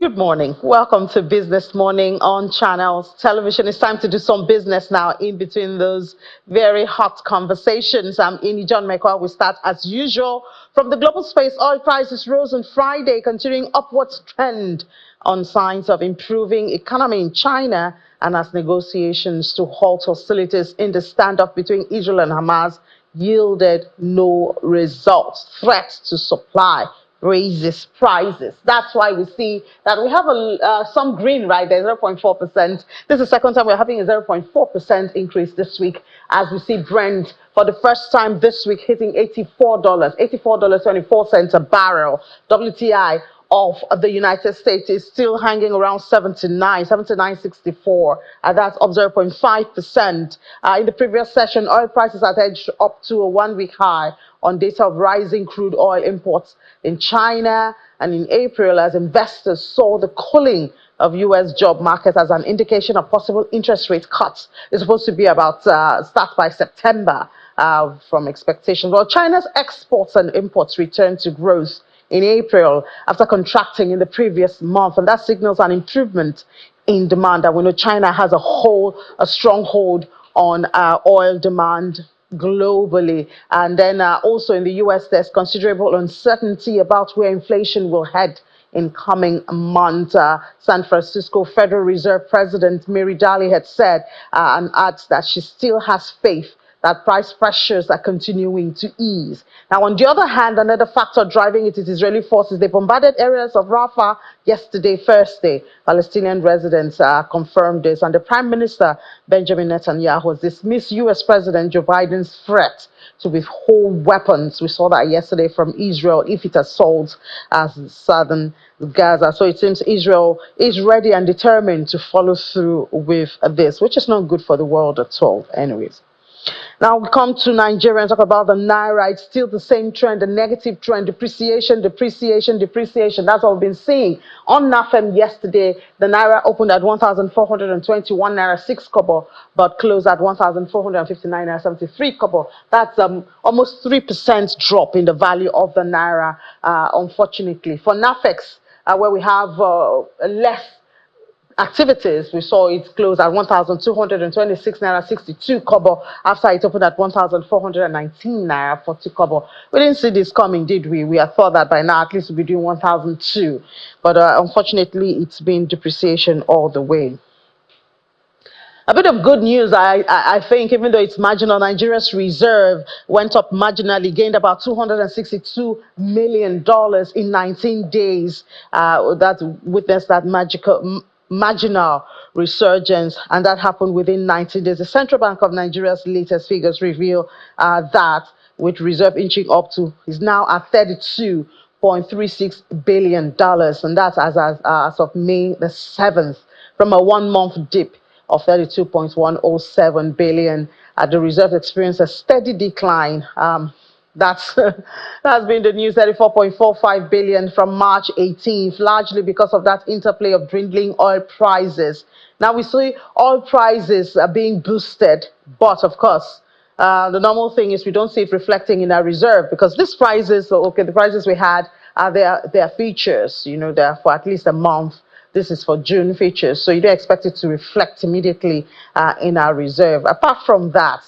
Good morning. Welcome to Business Morning on Channels Television. It's time to do some business now in between those very hot conversations. I'm Ini John McCall. We start as usual from the global space. Oil prices rose on Friday, continuing upwards trend on signs of improving economy in China and as negotiations to halt hostilities in the standoff between Israel and Hamas yielded no results. Threats to supply raises prices. That's why we see that we have some green right there, 0.4%. This is the second time we're having a 0.4% increase this week as we see Brent for the first time this week hitting $84.24 a barrel. WTI of the United States is still hanging around 79.64, and that's up 0.5%. In the previous session, oil prices had edged up to a one-week high on data of rising crude oil imports in China and in April as investors saw the cooling of U.S. job market as an indication of possible interest rate cuts. It's supposed to be about start by September from expectations. Well, China's exports and imports returned to growth in April after contracting in the previous month, and that signals an improvement in demand. And we know China has a stronghold on oil demand globally. And then also in the US, there's considerable uncertainty about where inflation will head in coming months. San Francisco Federal Reserve President Mary Daly had said and adds that she still has faith that price pressures are continuing to ease. Now, on the other hand, another factor driving it is Israeli forces. They bombarded areas of Rafah yesterday, Thursday. Palestinian residents confirmed this. And the Prime Minister, Benjamin Netanyahu, has dismissed U.S. President Joe Biden's threat to withhold weapons. We saw that yesterday from Israel if it assaults southern Gaza. So it seems Israel is ready and determined to follow through with this, which is not good for the world at all anyways. Now we come to Nigeria and talk about the Naira. It's still the same trend, the negative trend, depreciation. That's what we've been seeing. On NAFEM yesterday, the Naira opened at 1,421 Naira 6 kobo, but closed at 1,459 Naira 73 kobo. That's almost 3% drop in the value of the Naira, unfortunately. For NAFEX, where we have less activities, we saw it close at 1,226 Naira 62 kobo after it opened at 1,419 Naira 40 kobo. We didn't see this coming, did we? We had thought that by now at least we'd be doing 1,002. But unfortunately, it's been depreciation all the way. A bit of good news, I think, even though it's marginal, Nigeria's reserve went up marginally, gained about $262 million in 19 days. That witnessed that marginal resurgence, and that happened within 90 days. The Central Bank of Nigeria's latest figures reveal that with reserve inching up to is now at $32.36 billion, and that's as of May the 7th, from a one-month dip of 32.107 billion. The reserve experienced a steady decline. That's been the news, 34.45 billion from March 18th, largely because of that interplay of dwindling oil prices. Now we see oil prices are being boosted, but of course, the normal thing is we don't see it reflecting in our reserve because these prices, okay, the prices we had are their features, they're for at least a month. This is for June features, so you don't expect it to reflect immediately in our reserve. Apart from that,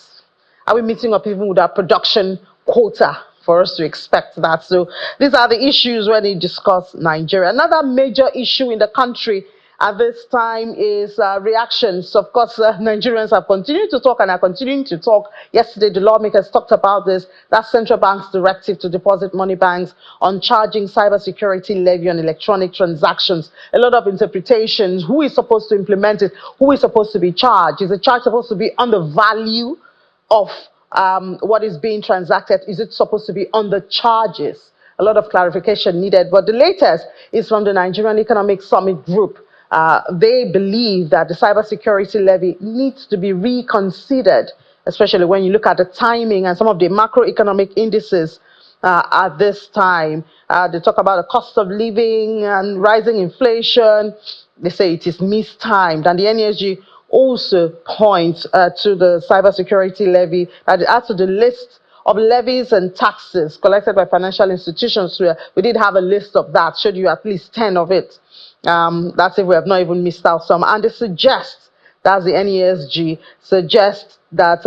are we meeting up even with our production quota for us to expect that? So these are the issues when we discuss Nigeria. Another major issue in the country at this time is reactions. Of course, Nigerians have continued to talk and are continuing to talk. Yesterday, the lawmakers talked about this. That central bank's directive to deposit money banks on charging cybersecurity levy on electronic transactions. A lot of interpretations. Who is supposed to implement it? Who is supposed to be charged? Is the charge supposed to be on the value of what is being transacted? Is it supposed to be on the charges? A lot of clarification needed. But the latest is from the Nigerian Economic Summit Group. They believe that the cybersecurity levy needs to be reconsidered, especially when you look at the timing and some of the macroeconomic indices at this time. They talk about the cost of living and rising inflation. They say it is mistimed, and the NESG also points to the cybersecurity levy that it adds to the list of levies and taxes collected by financial institutions. We did have a list of that, showed you at least 10 of it. That's if we have not even missed out some. And they suggest, that's the NESG, suggests that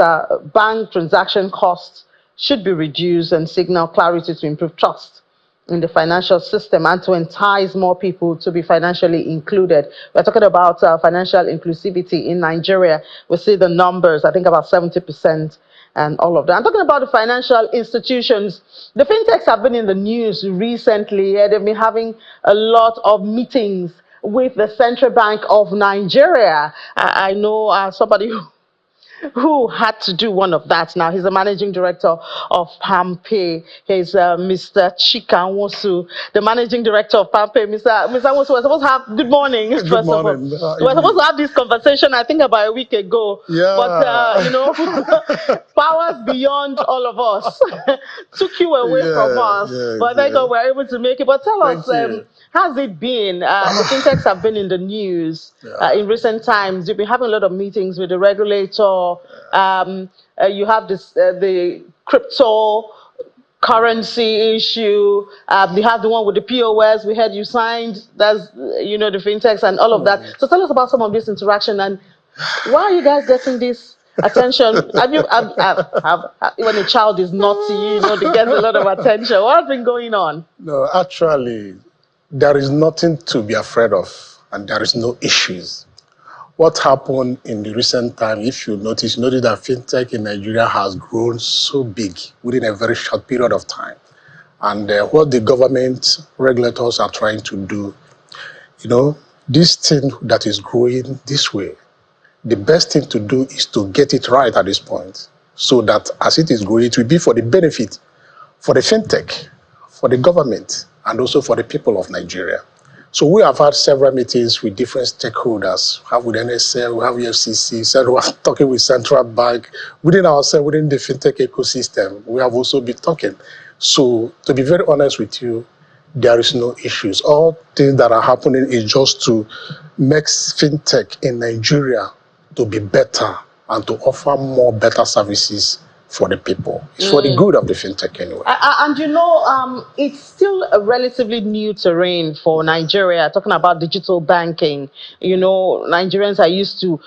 bank transaction costs should be reduced and signal clarity to improve trust in the financial system and to entice more people to be financially included. We're talking about financial inclusivity in Nigeria. We see the numbers, I think about 70% and all of that. I'm talking about the financial institutions. The fintechs have been in the news recently. They've been having a lot of meetings with the Central Bank of Nigeria. I know somebody who had to do one of that now. He's the managing director of PAMPay. He's Mr. Chika Nwosu, the managing director of PAMPay. Mr. Nwosu, we're supposed to have, good morning, Good first morning. of all. We're supposed to have this conversation, I think, about a week ago. Yeah. But, you know, powers beyond all of us took you away from us. But thank God we're able to make it. But tell us, how's it been? The fintechs have been in the news in recent times. You've been having a lot of meetings with the regulator. You have this the cryptocurrency issue. You have the one with the POS. We heard you signed. That's the fintechs and all of that. So tell us about some of this interaction and why are you guys getting this attention? When a child is naughty, they get a lot of attention. What's been going on? No, actually, there is nothing to be afraid of, and there is no issues. What happened in the recent time, if you notice that fintech in Nigeria has grown so big within a very short period of time. And what the government regulators are trying to do, this thing that is growing this way, the best thing to do is to get it right at this point, so that as it is growing, it will be for the benefit for the fintech, for the government, and also for the people of Nigeria. So we have had several meetings with different stakeholders. We have with NSL, we have FCC, so we are talking with Central Bank. Within ourselves, within the fintech ecosystem, we have also been talking. So to be very honest with you, there is no issues. All things that are happening is just to make fintech in Nigeria to be better and to offer more better services for the people. It's for the good of the fintech anyway. And it's still a relatively new terrain for Nigeria, talking about digital banking. Nigerians are used to,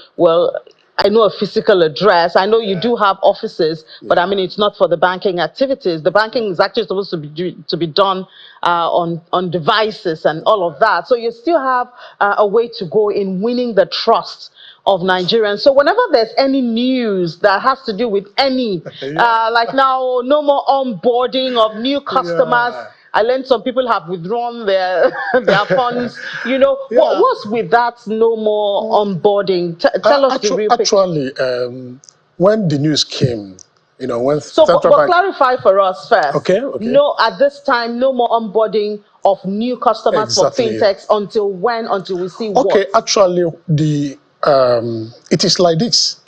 I know a physical address. I know you do have offices, but I mean, it's not for the banking activities. The banking is actually supposed to be done on devices and all of that. So you still have a way to go in winning the trust of Nigerians. So whenever there's any news that has to do with any, like now, no more onboarding of new customers. I learned some people have withdrawn their funds. What's with that no more onboarding? Tell us the real picture. Actually, when the news came, when but clarify for us first. Okay. No, at this time, no more onboarding of new customers for fintechs until when? Until we see what? Okay, actually, it is like this.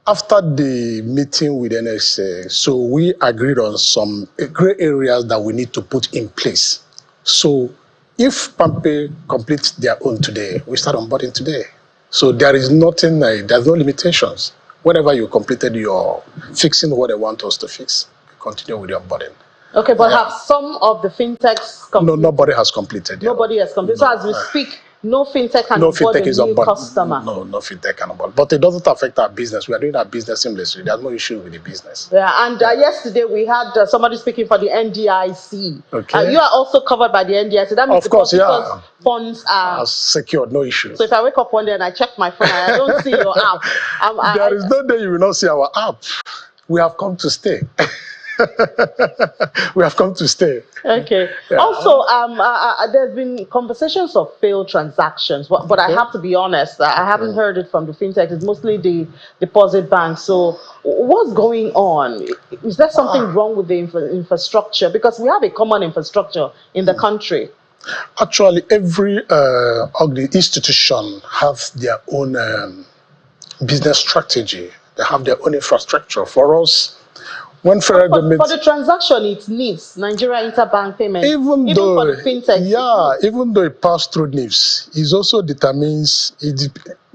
After the meeting with NSA, so we agreed on some gray areas that we need to put in place. So if PAMPay completes their own today, we start onboarding today. So there is nothing, there's no limitations. Whenever you completed your fixing what they want us to fix, continue with your onboarding. Okay, but have some of the fintechs completed? No, nobody has completed. Nobody has completed. So as we speak, no fintech can onboard a new customer. No fintech can onboard. But it doesn't affect our business. We are doing our business seamlessly. There's no issue with the business. Yeah, and yesterday we had somebody speaking for the NDIC. Okay. You are also covered by the NDIC. That means of course, funds are secured, no issues. So if I wake up one day and I check my phone and I don't see your app. There is no day you will not see our app. We have come to stay. We have come to stay. Okay. Yeah. Also, there's been conversations of failed transactions, but I have to be honest, I haven't heard it from the fintech. It's mostly the deposit bank. So what's going on? Is there something wrong with the infrastructure? Because we have a common infrastructure in the country. Actually, every institution has their own business strategy. They have their own infrastructure. For us, for the transaction, it needs Nigeria interbank payment. Even for the fintech. Even though it passes through NIFS, it also determines,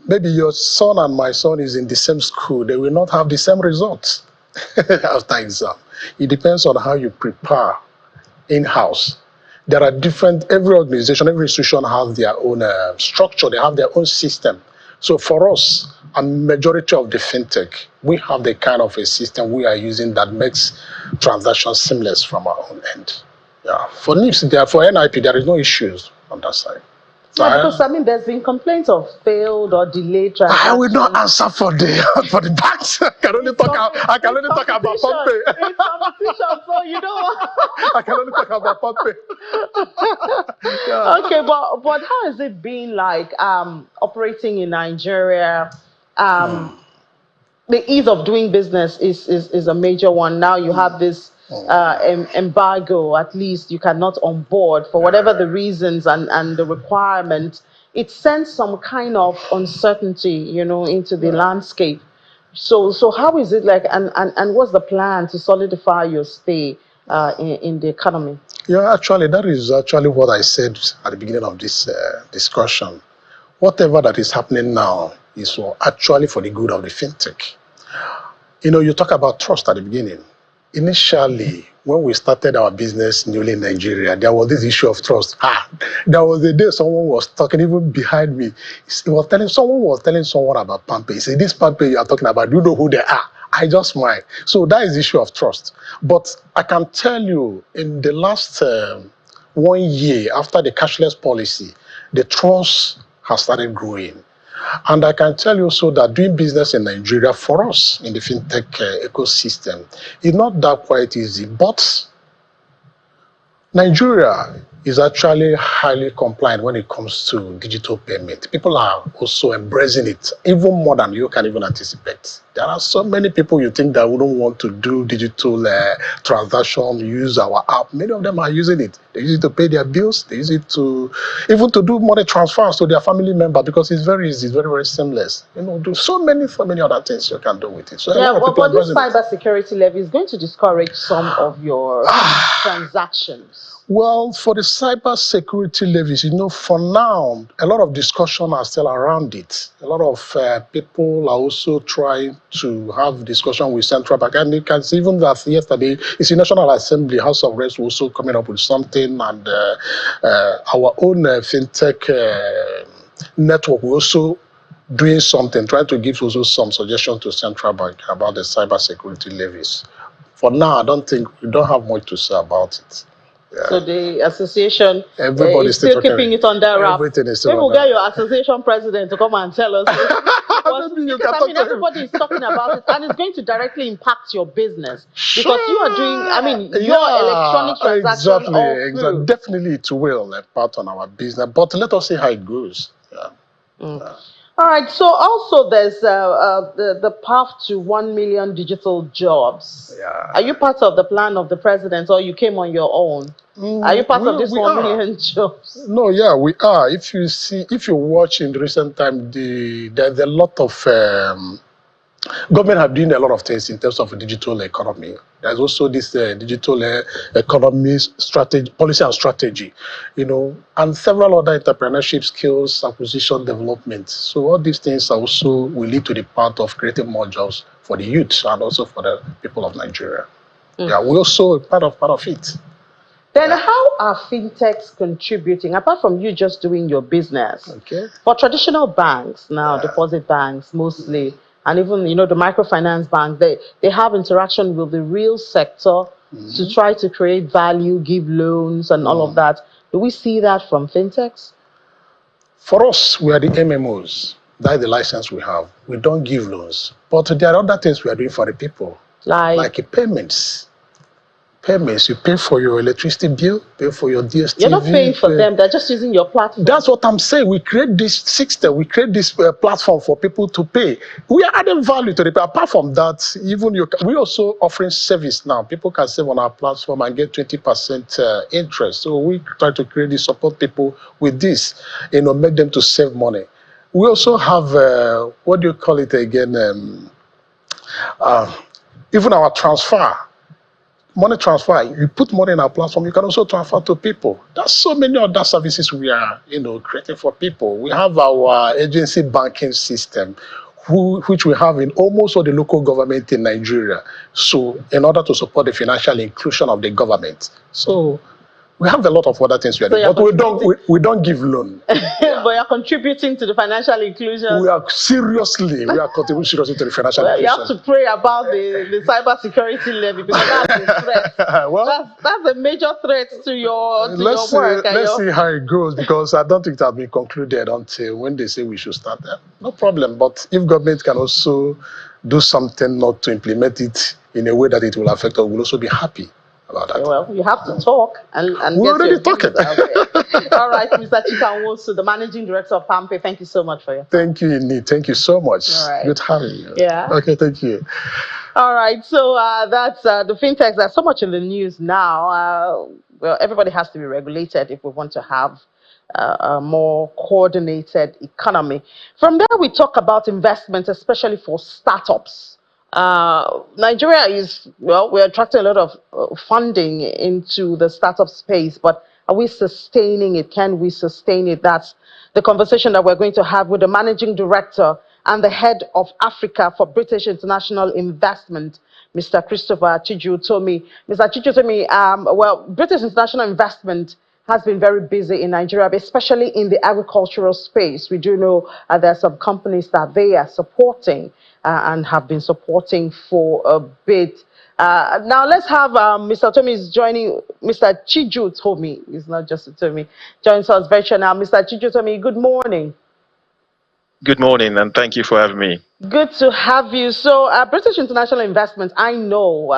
maybe your son and my son is in the same school, they will not have the same results after exam. It depends on how you prepare in-house. there are different, every organization, every institution has their own structure, they have their own system. So for us, a majority of the fintech, we have the kind of a system we are using that makes transactions seamless from our own end. Yeah, for NIPS, for NIP, there is no issues on that side. So Yeah, because I mean, there's been complaints of failed or delayed I will not transactions. answer for the banks. I can only talk about PhonePe. It's competition, so you know. I can only talk about PhonePe. Yeah. Okay, but how has it been like operating in Nigeria? The ease of doing business is a major one. Now you have this embargo. At least you cannot onboard for whatever the reasons and the requirement. It sends some kind of uncertainty, you know, into the landscape. So how is it like, and what's the plan to solidify your stay in the economy? Yeah, actually, that is actually what I said at the beginning of this discussion. Whatever that is happening now is actually for the good of the fintech. You know, you talk about trust at the beginning. Initially, when we started our business newly in Nigeria, there was this issue of trust. There was a day someone was talking even behind me. Someone was telling someone about PoliticsToday. He said, "This PoliticsToday you are talking about, do you know who they are?" I just smiled. So that is the issue of trust. But I can tell you, in the last 1 year after the cashless policy, the trust has started growing. And I can tell you also that doing business in Nigeria for us in the fintech ecosystem is not that quite easy, but Nigeria is actually highly compliant when it comes to digital payment. People are also embracing it even more than you can even anticipate. There are so many people you think that wouldn't want to do digital transaction, use our app. Many of them are using it. They use it to pay their bills. They use it to even to do money transfers to their family member because it's very easy, it's very, very seamless. You know, do so many other things you can do with it. So yeah, but this cybersecurity levy is going to discourage some of your transactions. Well, for the cyber security levies, you know, for now, a lot of discussion are still around it. A lot of people are also trying to have discussion with Central Bank. And you can see even that yesterday, it's the National Assembly, House of Reps also coming up with something. And our own fintech network will also doing something, trying to give also some suggestions to Central Bank about the cyber security levies. For now, I don't think we don't have much to say about it. Yeah. So the association is still keeping it under wraps. Everything is still Maybe we'll get your association president to come and tell us. Everybody is talking about it, and it's going to directly impact your business because you are doing. Your electronic transaction. Exactly. Definitely, it will impact on our business. But let us see how it goes. Yeah. All right. So also there's the path to 1 million digital jobs. Yeah. Are you part of the plan of the president, or you came on your own? Are you part of this 1 million jobs? No, yeah, we are. If you watch in the recent time, there's a lot of government have done a lot of things in terms of the digital economy. There's also this digital economy strategy, policy and strategy, you know, and several other entrepreneurship skills, acquisition, development. So all these things also will lead to the path of creating more jobs for the youth and also for the people of Nigeria. Yeah, we also part of it. Then how are fintechs contributing, apart from you just doing your business? Okay. For traditional banks now, deposit banks mostly, and even, you know, the microfinance bank, they have interaction with the real sector to try to create value, give loans and all of that. Do we see that from fintechs? For us, we are the MMOs. That's the license we have. We don't give loans. But there are other things we are doing for the people. Like payments. You pay for your electricity bill, pay for your DSTV. You're not paying for them, they're just using your platform. That's what I'm saying. We create this system, we create this platform for people to pay. We are adding value to the people. Apart from that, even we also offering service now. People can save on our platform and get 20% interest. So we try to create this, support people with this, you know, make them to save money. We also have, what do you call it again? Even our transfer. Money transfer, you put money in our platform, you can also transfer to people. There's so many other services we are, you know, creating for people. We have our agency banking system, which we have in almost all the local government in Nigeria. So in order to support the financial inclusion of the government. So We have a lot of other things we are doing, but we don't give loan. But you're contributing to the financial inclusion. We are contributing seriously to the financial inclusion. You have to pray about the cyber security levy, because that's a threat. Well, that's a major threat to your work. Let's see how it goes, because I don't think that will be concluded until when they say we should start there. No problem. But if government can also do something not to implement it in a way that it will affect us, we'll also be happy about that. Well, you have to talk and we're already talking. All right, Mr. Chikanwosu, the Managing Director of PAMPE, thank you so much for your time. Thank you, Indeed. Thank you so much. All right. Good having you. Yeah. Okay, thank you. All right, so that's the fintechs. There's so much in the news now. Well, everybody has to be regulated if we want to have a more coordinated economy. From there, we talk about investments, especially for startups. Nigeria is, well, we're attracting a lot of funding into the startup space, but are we sustaining it? Can we sustain it? That's the conversation that we're going to have with the Managing Director and the Head of Africa for British International Investment, Mr. Christopher Chijutomi. Mr. Chijutomi, well, British International Investment has been very busy in Nigeria, especially in the agricultural space. We do know there are some companies that they are supporting and have been supporting for a bit. Now let's have Mr. Tomi is joining. Mr. Chijutomi, it's not just Tomi, joins us virtually now. Mr. Chijutomi, good morning. Good morning, and thank you for having me. Good to have you. So, British International Investment, I know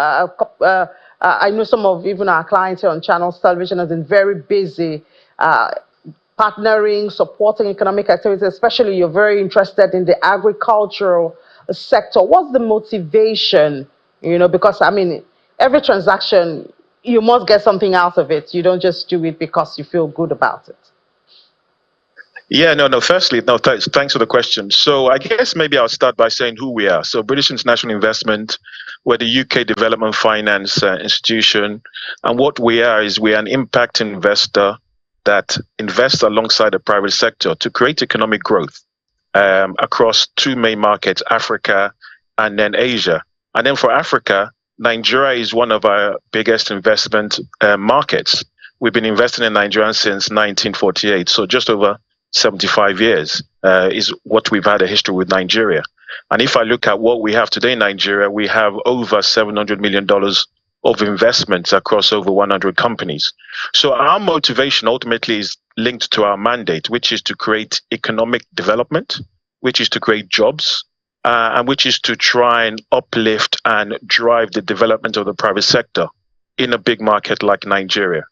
some of even our clients here on Channels Television have been very busy partnering, supporting economic activities, especially you're very interested in the agricultural sector. What's the motivation? You know, because, I mean, every transaction, you must get something out of it. You don't just do it because you feel good about it. Yeah, firstly, thanks for the question. So I guess maybe I'll start by saying who we are. So British International Investment, we're the UK development finance institution. And what we are is we're an impact investor that invests alongside the private sector to create economic growth across two main markets, Africa and then Asia. And then for Africa, Nigeria is one of our biggest investment markets. We've been investing in Nigeria since 1948, so just over 75 years is what we've had a history with Nigeria. And if I look at what we have today in Nigeria, we have over $700 million of investments across over 100 companies. So our motivation ultimately is linked to our mandate, which is to create economic development, which is to create jobs, and which is to try and uplift and drive the development of the private sector in a big market like Nigeria.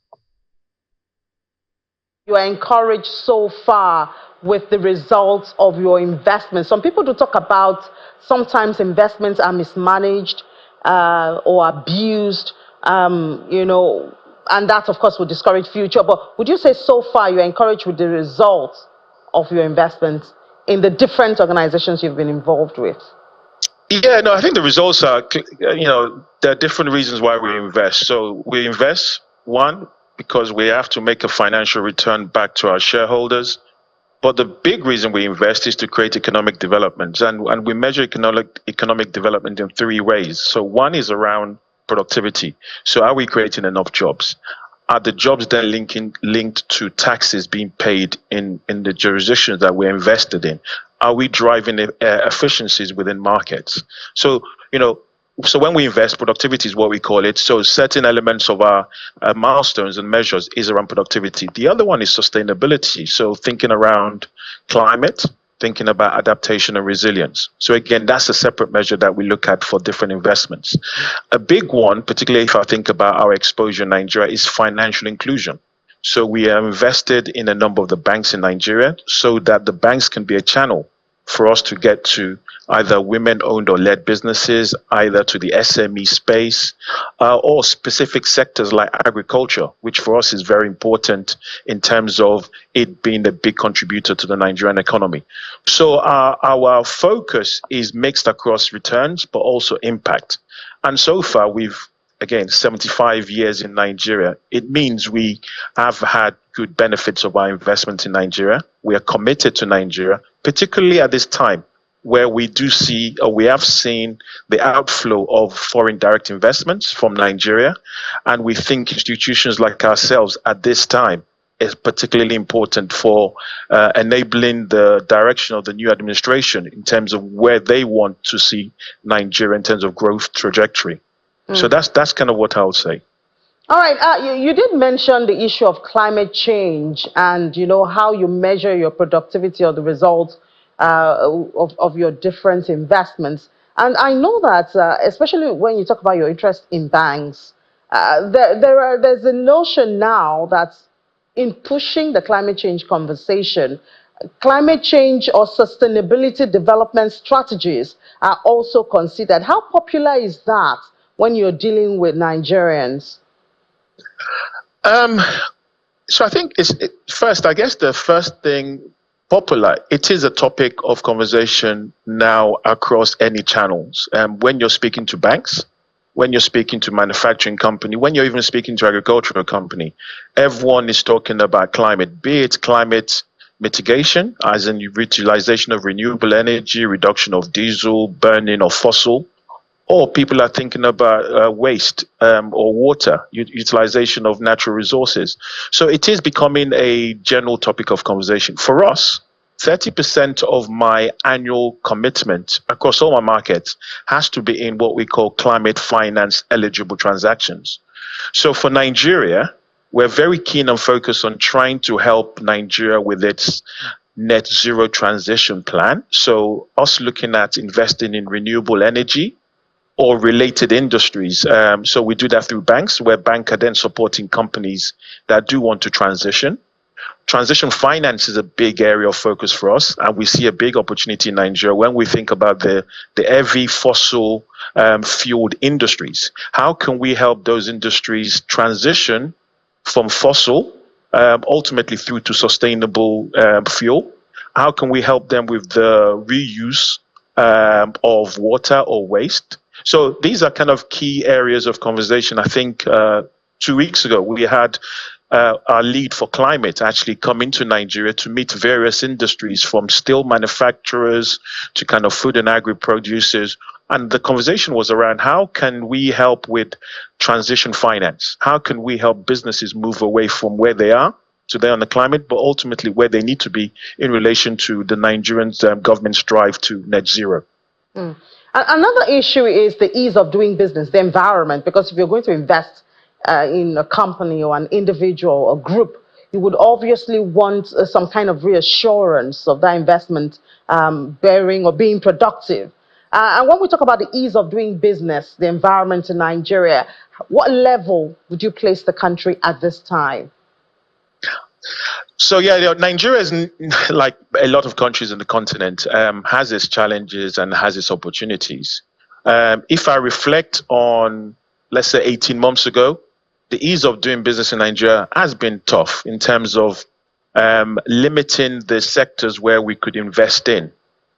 You are encouraged so far with the results of your investments. Some people do talk about sometimes investments are mismanaged or abused, you know, and that, of course, will discourage future. But would you say so far you're encouraged with the results of your investments in the different organizations you've been involved with? Yeah, I think the results are, there are different reasons why we invest. So we invest, one, because we have to make a financial return back to our shareholders. But the big reason we invest is to create economic development. And we measure economic development in three ways. So one is around productivity. So are we creating enough jobs? Are the jobs then linked to taxes being paid in the jurisdictions that we're invested in? Are we driving efficiencies within markets? So, so when we invest, productivity is what we call it. So certain elements of our milestones and measures is around productivity. The other one is sustainability. So thinking around climate, thinking about adaptation and resilience. So again, that's a separate measure that we look at for different investments. A big one, particularly if I think about our exposure in Nigeria, is financial inclusion. So we are invested in a number of the banks in Nigeria so that the banks can be a channel for us to get to either women-owned or led businesses, either to the SME space, or specific sectors like agriculture, which for us is very important in terms of it being a big contributor to the Nigerian economy. So our focus is mixed across returns, but also impact. And so far, we've, again, 75 years in Nigeria. It means we have had good benefits of our investment in Nigeria. We are committed to Nigeria, particularly at this time where we do see, or we have seen, the outflow of foreign direct investments from Nigeria. And we think institutions like ourselves at this time is particularly important for enabling the direction of the new administration in terms of where they want to see Nigeria in terms of growth trajectory. So that's kind of what I would say. All right, you did mention the issue of climate change and, how you measure your productivity or the results of your different investments. And I know that, especially when you talk about your interest in banks, there's a notion now that in pushing the climate change conversation, climate change or sustainability development strategies are also considered. How popular is that when you're dealing with Nigerians? So I think first, I guess the first thing, popular, it is a topic of conversation now across any channels. When you're speaking to banks, when you're speaking to manufacturing company, when you're even speaking to agricultural company, everyone is talking about climate, be it climate mitigation, as in utilization of renewable energy, reduction of diesel, burning of fossil, or people are thinking about waste or water, utilization of natural resources. So it is becoming a general topic of conversation. For us, 30% of my annual commitment across all my markets has to be in what we call climate finance eligible transactions. So for Nigeria, we're very keen and focused on trying to help Nigeria with its net zero transition plan. So us looking at investing in renewable energy or related industries. So we do that through banks, where banks are then supporting companies that do want to transition. Transition finance is a big area of focus for us, and we see a big opportunity in Nigeria when we think about the heavy fossil fueled industries. How can we help those industries transition from fossil ultimately through to sustainable fuel? How can we help them with the reuse of water or waste? So these are kind of key areas of conversation. I think 2 weeks ago, we had our lead for climate actually come into Nigeria to meet various industries, from steel manufacturers to kind of food and agri producers. And the conversation was around, how can we help with transition finance? How can we help businesses move away from where they are today on the climate, but ultimately where they need to be in relation to the Nigerian government's drive to net zero? Another issue is the ease of doing business, the environment, because if you're going to invest in a company or an individual or group, you would obviously want some kind of reassurance of that investment bearing or being productive. And when we talk about the ease of doing business, the environment in Nigeria, what level would you place the country at this time? So Nigeria is, like a lot of countries in the continent, has its challenges and has its opportunities. If I reflect on, let's say, 18 months ago, the ease of doing business in Nigeria has been tough in terms of limiting the sectors where we could invest in,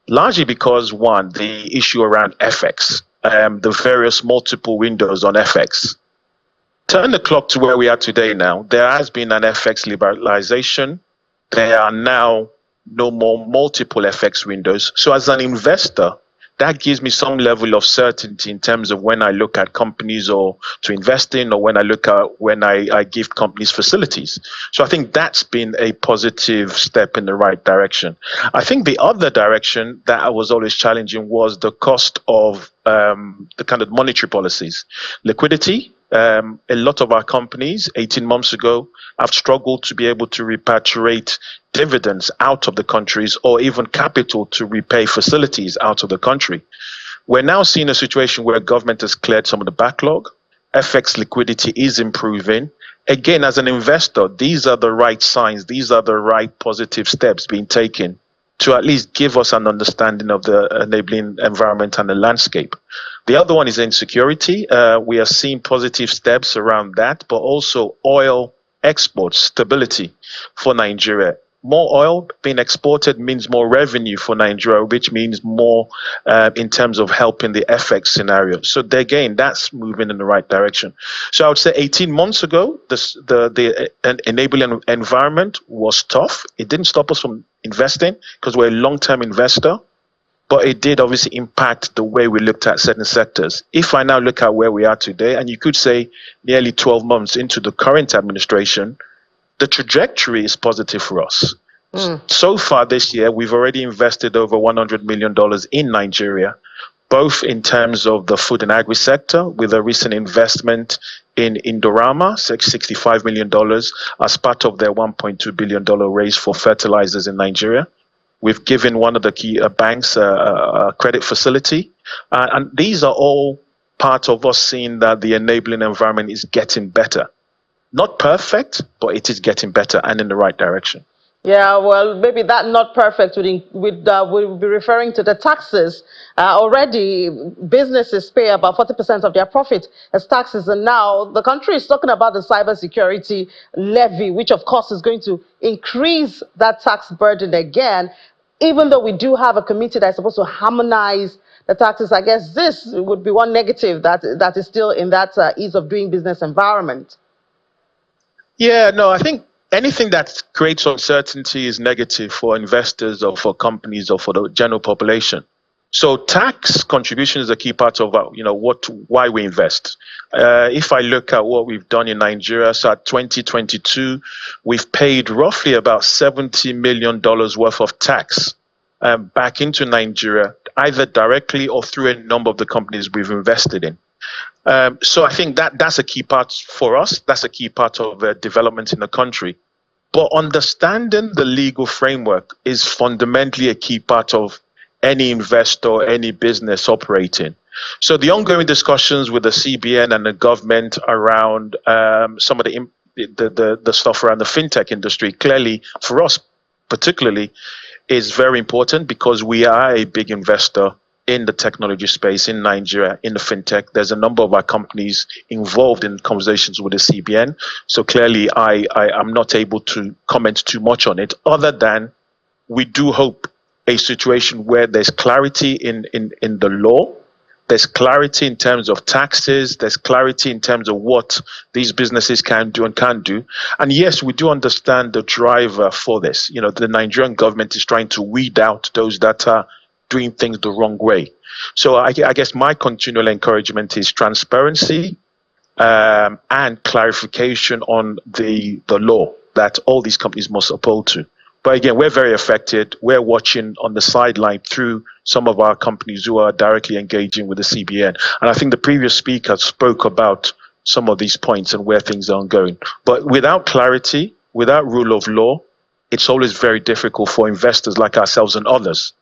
largely because, one, the issue around FX, the various multiple windows on FX. Turn the clock to where we are today now. There has been an FX liberalization. There are now no more multiple FX windows. So as an investor, that gives me some level of certainty in terms of when I look at companies or to invest in, or when I give companies facilities. So I think that's been a positive step in the right direction. I think the other direction that I was always challenging was the cost of the kind of monetary policies. Liquidity. A lot of our companies 18 months ago have struggled to be able to repatriate dividends out of the countries, or even capital to repay facilities out of the country. We're now seeing a situation where government has cleared some of the backlog. FX liquidity is improving. Again, as an investor, these are the right signs. These are the right positive steps being taken to at least give us an understanding of the enabling environment and the landscape. The other one is insecurity. We are seeing positive steps around that, but also oil export stability for Nigeria. More oil being exported means more revenue for Nigeria, which means more in terms of helping the FX scenario. So again, that's moving in the right direction. So I would say 18 months ago, the enabling environment was tough. It didn't stop us from investing because we're a long-term investor. but it did obviously impact the way we looked at certain sectors. If I now look at where we are today, and you could say nearly 12 months into the current administration, the trajectory is positive for us. So far this year, we've already invested over $100 million in Nigeria, both in terms of the food and agri sector, with a recent investment in Indorama, $65 million, as part of their $1.2 billion raise for fertilizers in Nigeria. We've given one of the key banks a credit facility. And these are all part of us seeing that the enabling environment is getting better. Not perfect, but it is getting better and in the right direction. Yeah, well, maybe that not perfect would be referring to the taxes. Already, businesses pay about 40% of their profit as taxes, and now the country is talking about the cybersecurity levy, which of course is going to increase that tax burden again. Even though we do have a committee that's supposed to harmonize the taxes, I guess this would be one negative that is still in that ease of doing business environment. Yeah, no, I think anything that creates uncertainty is negative for investors or for companies or for the general population. So tax contribution is a key part of why we invest. If I look at what we've done in Nigeria, so at 2022, we've paid roughly about $70 million worth of tax back into Nigeria, either directly or through a number of the companies we've invested in. So I think that's a key part for us. That's a key part of development in the country. But understanding the legal framework is fundamentally a key part of any investor, any business operating. So the ongoing discussions with the CBN and the government around some of the stuff around the fintech industry, clearly for us particularly, is very important because we are a big investor in the technology space in Nigeria, in the fintech. There's a number of our companies involved in conversations with the CBN. So clearly, I am not able to comment too much on it, other than we do hope a situation where there's clarity in the law, there's clarity in terms of taxes, there's clarity in terms of what these businesses can do and can't do. And yes, we do understand the driver for this. The Nigerian government is trying to weed out those that are doing things the wrong way. So I guess my continual encouragement is transparency and clarification on the law that all these companies must uphold to. But again, we're very affected. We're watching on the sideline through some of our companies who are directly engaging with the CBN. And I think the previous speaker spoke about some of these points and where things are ongoing. But without clarity, without rule of law, it's always very difficult for investors like ourselves and others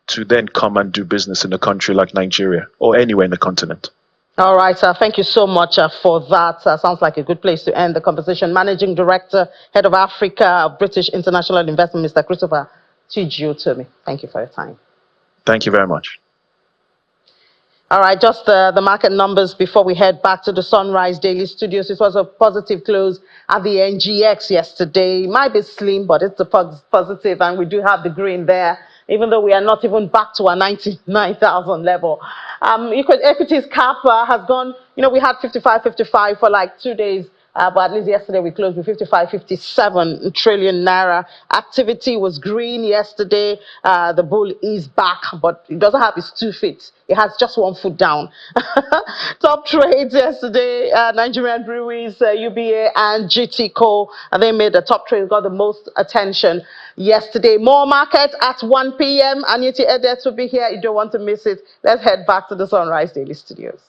to then come and do business in a country like Nigeria or anywhere in the continent. All right, thank you so much for that. Sounds like a good place to end the conversation. Managing Director, Head of Africa of British International Investment, Mr. Christopher Chijiotomi. Thank you for your time. Thank you very much. All right, just the market numbers before we head back to the Sunrise Daily Studios. It was a positive close at the NGX yesterday. It might be slim, but it's a positive, and we do have the green there, even though we are not even back to our 99,000 level. Equities cap has gone, we had 55.55 for like 2 days, but at least yesterday we closed with 55.57 trillion naira. Activity was green yesterday. The bull is back, but it doesn't have its 2 feet. It has just 1 foot down. Top trades yesterday, Nigerian Breweries, UBA and GTCO, and they made the top trades, got the most attention yesterday. More markets at 1 p.m. Aniti Edet will be here. You don't want to miss it. Let's head back to the Sunrise Daily Studios.